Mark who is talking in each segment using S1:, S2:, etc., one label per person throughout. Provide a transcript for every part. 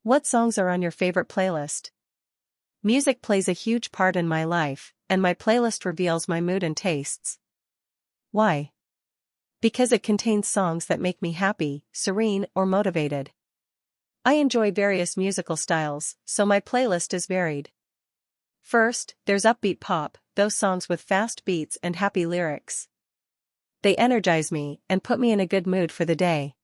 S1: What songs are on your favorite playlist? Music plays a huge part in my life, and my playlist reveals my mood and tastes. Why? Because it contains songs that make me happy, serene, or motivated. I enjoy various musical styles, so my playlist is varied. First, there's upbeat pop, those songs with fast beats and happy lyrics. They energize me and put me in a good mood for the day.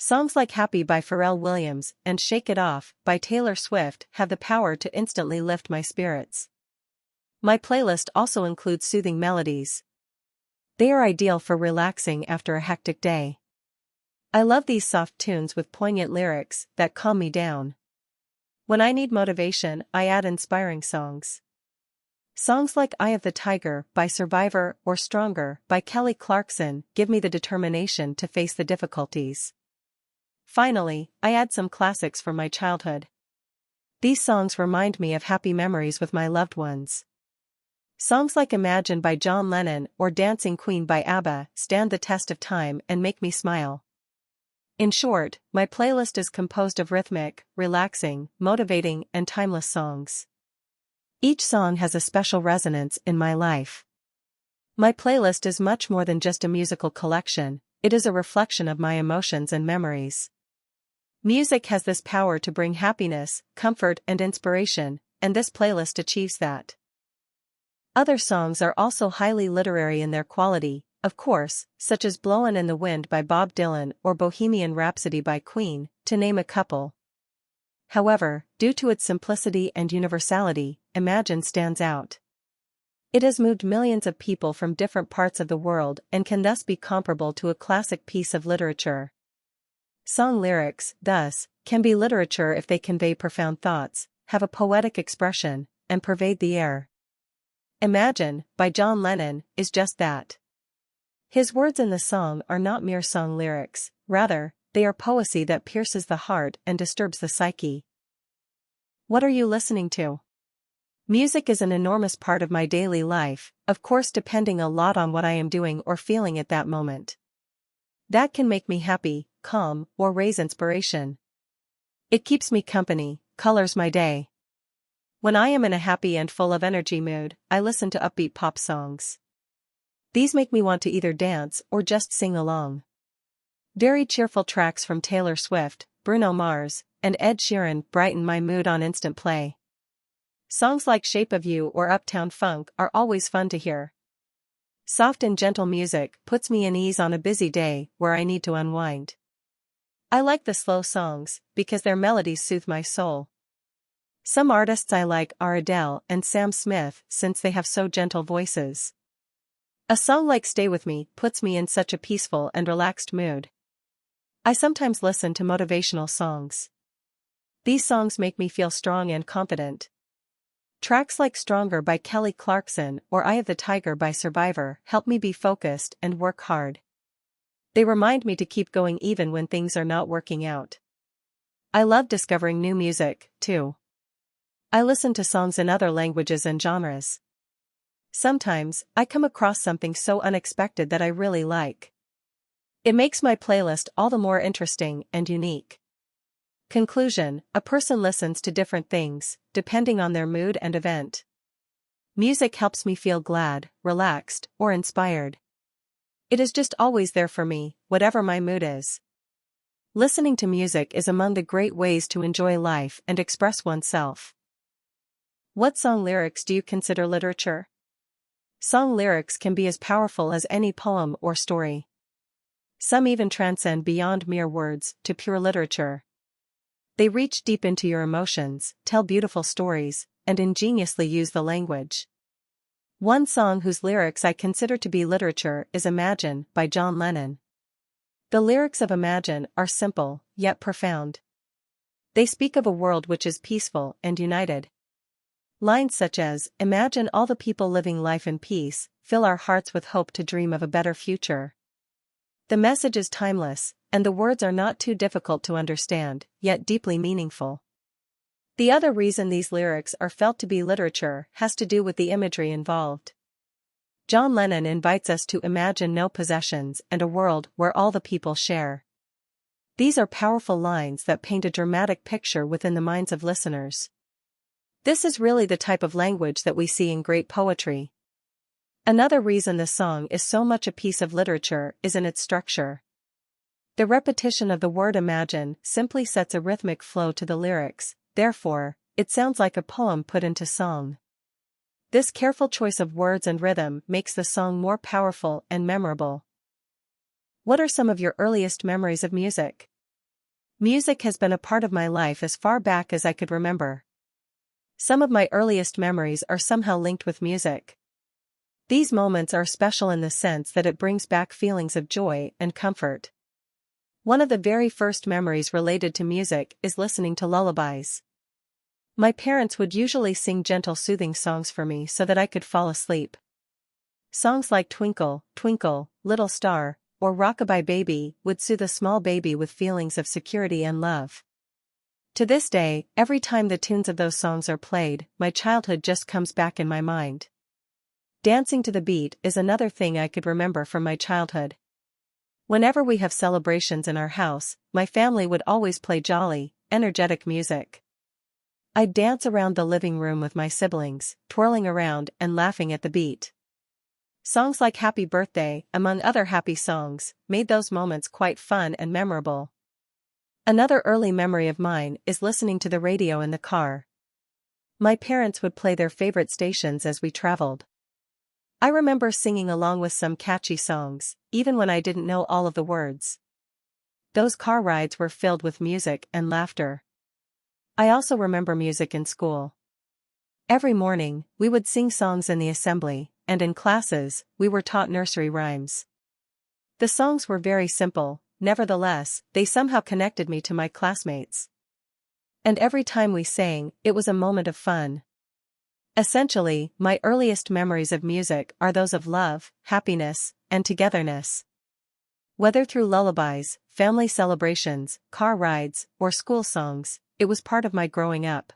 S1: Songs like Happy by Pharrell Williams and Shake It Off by Taylor Swift have the power to instantly lift my spirits. My playlist also includes soothing melodies. They are ideal for relaxing after a hectic day. I love these soft tunes with poignant lyrics that calm me down. When I need motivation, I add inspiring songs. Songs like Eye of the Tiger by Survivor or Stronger by Kelly Clarkson give me the determination to face the difficulties. Finally, I add some classics from my childhood. These songs remind me of happy memories with my loved ones. Songs like Imagine by John Lennon or Dancing Queen by ABBA stand the test of time and make me smile. In short, my playlist is composed of rhythmic, relaxing, motivating, and timeless songs. Each song has a special resonance in my life. My playlist is much more than just a musical collection, it is a reflection of my emotions and memories. Music has this power to bring happiness, comfort, and inspiration, and this playlist achieves that. Other songs are also highly literary in their quality, of course, such as Blowin' in the Wind by Bob Dylan or Bohemian Rhapsody by Queen, to name a couple. However, due to its simplicity and universality, Imagine stands out. It has moved millions of people from different parts of the world and can thus be comparable to a classic piece of literature. Song lyrics, thus, can be literature if they convey profound thoughts, have a poetic expression, and pervade the air. Imagine, by John Lennon, is just that. His words in the song are not mere song lyrics, rather, they are poesy that pierces the heart and disturbs the psyche. What are you listening to? Music is an enormous part of my daily life, of course depending a lot on what I am doing or feeling at that moment. That can make me happy, calm, or raise inspiration. It keeps me company, colors my day. When I am in a happy and full of energy mood, I listen to upbeat pop songs. These make me want to either dance or just sing along. Very cheerful tracks from Taylor Swift, Bruno Mars, and Ed Sheeran brighten my mood on instant play. Songs like Shape of You or Uptown Funk are always fun to hear. Soft and gentle music puts me at ease on a busy day where I need to unwind. I like the slow songs because their melodies soothe my soul. Some artists I like are Adele and Sam Smith since they have so gentle voices. A song like Stay With Me puts me in such a peaceful and relaxed mood. I sometimes listen to motivational songs. These songs make me feel strong and confident. Tracks like Stronger by Kelly Clarkson or Eye of the Tiger by Survivor help me be focused and work hard. They remind me to keep going even when things are not working out. I love discovering new music, too. I listen to songs in other languages and genres. Sometimes, I come across something so unexpected that I really like. It makes my playlist all the more interesting and unique. Conclusion: a person listens to different things, depending on their mood and event. Music helps me feel glad, relaxed, or inspired. It is just always there for me, whatever my mood is. Listening to music is among the great ways to enjoy life and express oneself. What song lyrics do you consider literature? Song lyrics can be as powerful as any poem or story. Some even transcend beyond mere words to pure literature. They reach deep into your emotions, tell beautiful stories, and ingeniously use the language. One song whose lyrics I consider to be literature is Imagine by John Lennon. The lyrics of Imagine are simple, yet profound. They speak of a world which is peaceful and united. Lines such as, "Imagine all the people living life in peace," fill our hearts with hope to dream of a better future. The message is timeless, and the words are not too difficult to understand, yet deeply meaningful. The other reason these lyrics are felt to be literature has to do with the imagery involved. John Lennon invites us to imagine no possessions and a world where all the people share. These are powerful lines that paint a dramatic picture within the minds of listeners. This is really the type of language that we see in great poetry. Another reason the song is so much a piece of literature is in its structure. The repetition of the word imagine simply sets a rhythmic flow to the lyrics, therefore, it sounds like a poem put into song. This careful choice of words and rhythm makes the song more powerful and memorable. What are some of your earliest memories of music? Music has been a part of my life as far back as I could remember. Some of my earliest memories are somehow linked with music. These moments are special in the sense that it brings back feelings of joy and comfort. One of the very first memories related to music is listening to lullabies. My parents would usually sing gentle soothing songs for me so that I could fall asleep. Songs like Twinkle, Twinkle, Little Star, or Rockabye Baby would soothe a small baby with feelings of security and love. To this day, every time the tunes of those songs are played, my childhood just comes back in my mind. Dancing to the beat is another thing I could remember from my childhood. Whenever we have celebrations in our house, my family would always play jolly, energetic music. I'd dance around the living room with my siblings, twirling around and laughing at the beat. Songs like Happy Birthday, among other happy songs, made those moments quite fun and memorable. Another early memory of mine is listening to the radio in the car. My parents would play their favorite stations as we traveled. I remember singing along with some catchy songs, even when I didn't know all of the words. Those car rides were filled with music and laughter. I also remember music in school. Every morning, we would sing songs in the assembly, and in classes, we were taught nursery rhymes. The songs were very simple, nevertheless, they somehow connected me to my classmates. And every time we sang, it was a moment of fun. Essentially, my earliest memories of music are those of love, happiness, and togetherness. Whether through lullabies, family celebrations, car rides, or school songs, it was part of my growing up.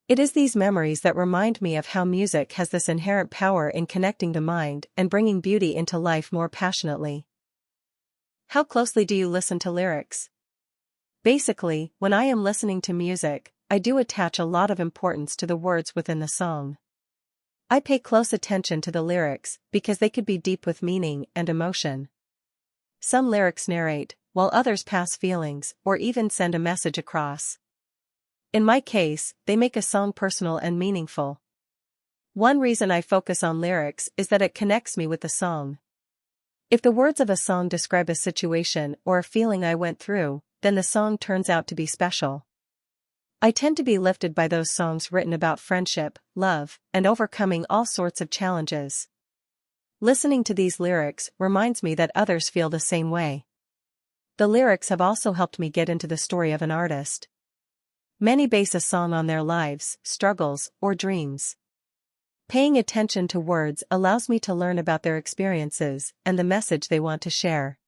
S1: It is these memories that remind me of how music has this inherent power in connecting the mind and bringing beauty into life more passionately. How closely do you listen to lyrics? Basically, when I am listening to music, I do attach a lot of importance to the words within the song. I pay close attention to the lyrics because they could be deep with meaning and emotion. Some lyrics narrate, while others pass feelings or even send a message across. In my case, they make a song personal and meaningful. One reason I focus on lyrics is that it connects me with the song. If the words of a song describe a situation or a feeling I went through, then the song turns out to be special. I tend to be lifted by those songs written about friendship, love, and overcoming all sorts of challenges. Listening to these lyrics reminds me that others feel the same way. The lyrics have also helped me get into the story of an artist. Many base a song on their lives, struggles, or dreams. Paying attention to words allows me to learn about their experiences and the message they want to share.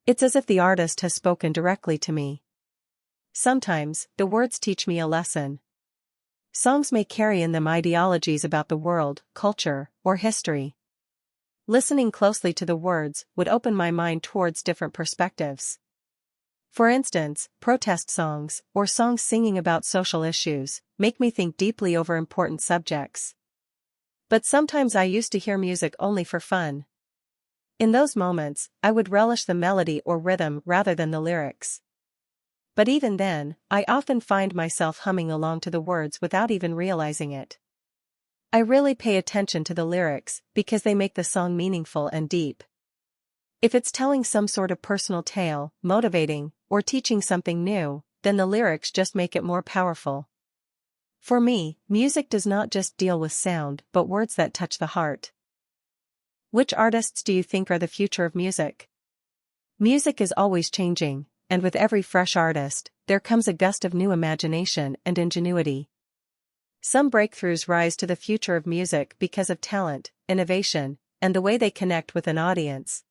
S1: It's as if the artist has spoken directly to me. Sometimes, the words teach me a lesson. Songs may carry in them ideologies about the world, culture, or history. Listening closely to the words would open my mind towards different perspectives. For instance, protest songs, or songs singing about social issues, make me think deeply over important subjects. But sometimes I used to hear music only for fun. In those moments, I would relish the melody or rhythm rather than the lyrics. But even then, I often find myself humming along to the words without even realizing it. I really pay attention to the lyrics because they make the song meaningful and deep. If it's telling some sort of personal tale, motivating, or teaching something new, then the lyrics just make it more powerful. For me, music does not just deal with sound but words that touch the heart. Which artists do you think are the future of music? Music is always changing, and with every fresh artist, there comes a gust of new imagination and ingenuity. Some breakthroughs rise to the future of music because of talent, innovation, and the way they connect with an audience.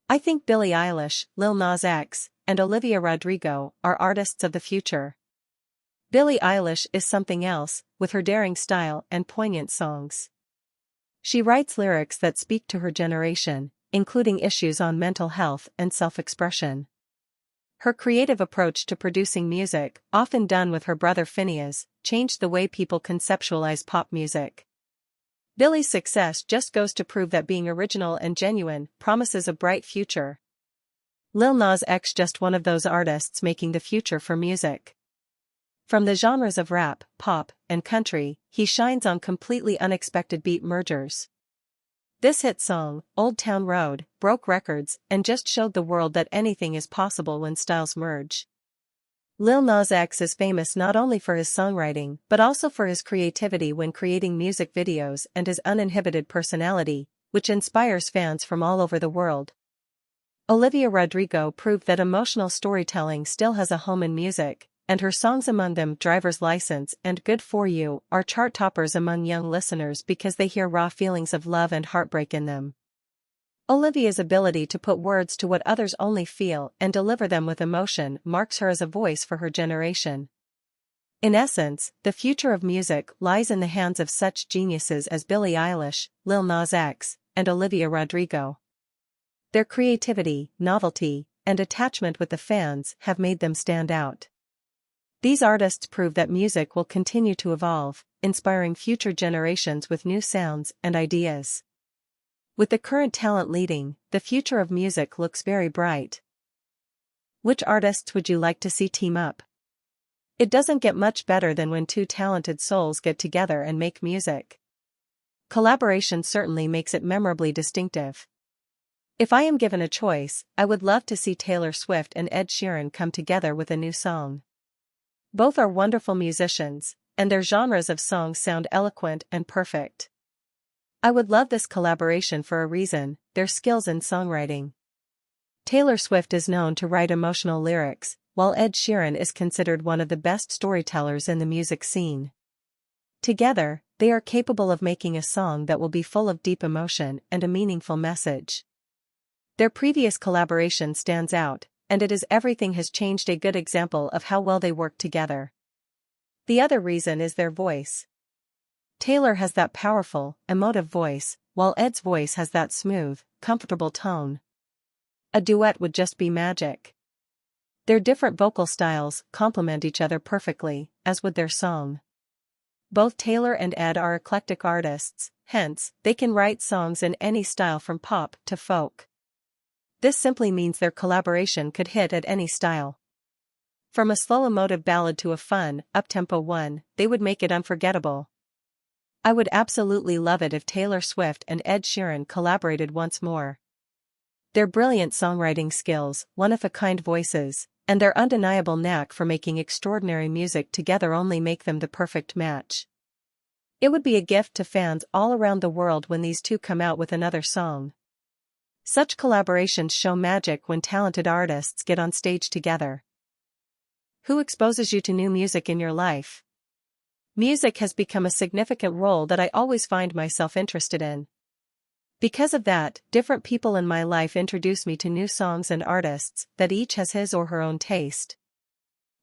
S1: I think Billie Eilish, Lil Nas X, and Olivia Rodrigo are artists of the future. Billie Eilish is something else, with her daring style and poignant songs. She writes lyrics that speak to her generation, including issues on mental health and self-expression. Her creative approach to producing music, often done with her brother Phineas, changed the way people conceptualize pop music. Billie's success just goes to prove that being original and genuine promises a bright future. Lil Nas X just one of those artists making the future for music. From the genres of rap, pop, and country, he shines on completely unexpected beat mergers. This hit song, Old Town Road, broke records and just showed the world that anything is possible when styles merge. Lil Nas X is famous not only for his songwriting but also for his creativity when creating music videos and his uninhibited personality, which inspires fans from all over the world. Olivia Rodrigo proved that emotional storytelling still has a home in music, and her songs, among them Driver's License and Good For You, are chart toppers among young listeners because they hear raw feelings of love and heartbreak in them. Olivia's ability to put words to what others only feel and deliver them with emotion marks her as a voice for her generation. In essence, the future of music lies in the hands of such geniuses as Billie Eilish, Lil Nas X, and Olivia Rodrigo. Their creativity, novelty, and attachment with the fans have made them stand out. These artists prove that music will continue to evolve, inspiring future generations with new sounds and ideas. With the current talent leading, the future of music looks very bright. Which artists would you like to see team up? It doesn't get much better than when two talented souls get together and make music. Collaboration certainly makes it memorably distinctive. If I am given a choice, I would love to see Taylor Swift and Ed Sheeran come together with a new song. Both are wonderful musicians, and their genres of songs sound eloquent and perfect. I would love this collaboration for a reason: their skills in songwriting. Taylor Swift is known to write emotional lyrics, while Ed Sheeran is considered one of the best storytellers in the music scene. Together, they are capable of making a song that will be full of deep emotion and a meaningful message. Their previous collaboration stands out, and it is Everything Has Changed, a good example of how well they work together. The other reason is their voice. Taylor has that powerful, emotive voice, while Ed's voice has that smooth, comfortable tone. A duet would just be magic. Their different vocal styles complement each other perfectly, as would their song. Both Taylor and Ed are eclectic artists, hence, they can write songs in any style from pop to folk. This simply means their collaboration could hit at any style. From a slow emotive ballad to a fun, up-tempo one, they would make it unforgettable. I would absolutely love it if Taylor Swift and Ed Sheeran collaborated once more. Their brilliant songwriting skills, one-of-a-kind voices, and their undeniable knack for making extraordinary music together only make them the perfect match. It would be a gift to fans all around the world when these two come out with another song. Such collaborations show magic when talented artists get on stage together. Who exposes you to new music in your life? Music has become a significant role that I always find myself interested in. Because of that, different people in my life introduce me to new songs and artists that each has his or her own taste.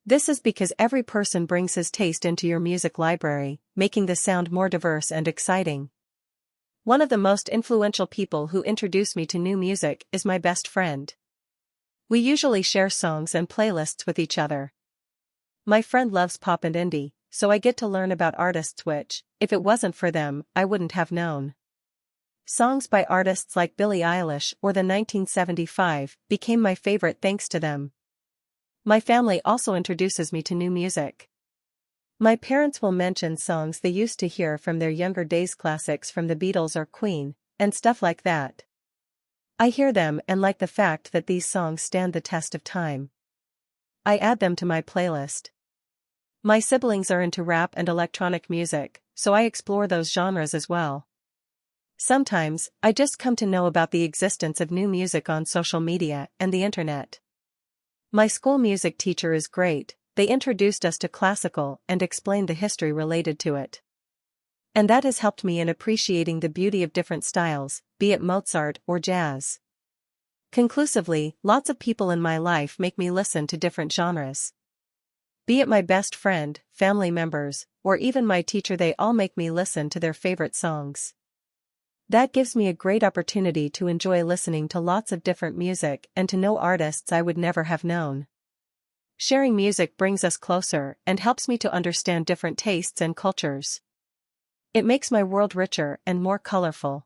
S1: This is because every person brings his taste into your music library, making the sound more diverse and exciting. One of the most influential people who introduce me to new music is my best friend. We usually share songs and playlists with each other. My friend loves pop and indie, so I get to learn about artists which, if it wasn't for them, I wouldn't have known. Songs by artists like Billie Eilish or the 1975 became my favorite thanks to them. My family also introduces me to new music. My parents will mention songs they used to hear from their younger days, classics from the Beatles or Queen, and stuff like that. I hear them and like the fact that these songs stand the test of time. I add them to my playlist. My siblings are into rap and electronic music, so I explore those genres as well. Sometimes, I just come to know about the existence of new music on social media and the internet. My school music teacher is great. They introduced us to classical and explained the history related to it. And that has helped me in appreciating the beauty of different styles, be it Mozart or jazz. Conclusively, lots of people in my life make me listen to different genres. Be it my best friend, family members, or even my teacher, they all make me listen to their favorite songs. That gives me a great opportunity to enjoy listening to lots of different music and to know artists I would never have known. Sharing music brings us closer and helps me to understand different tastes and cultures. It makes my world richer and more colorful.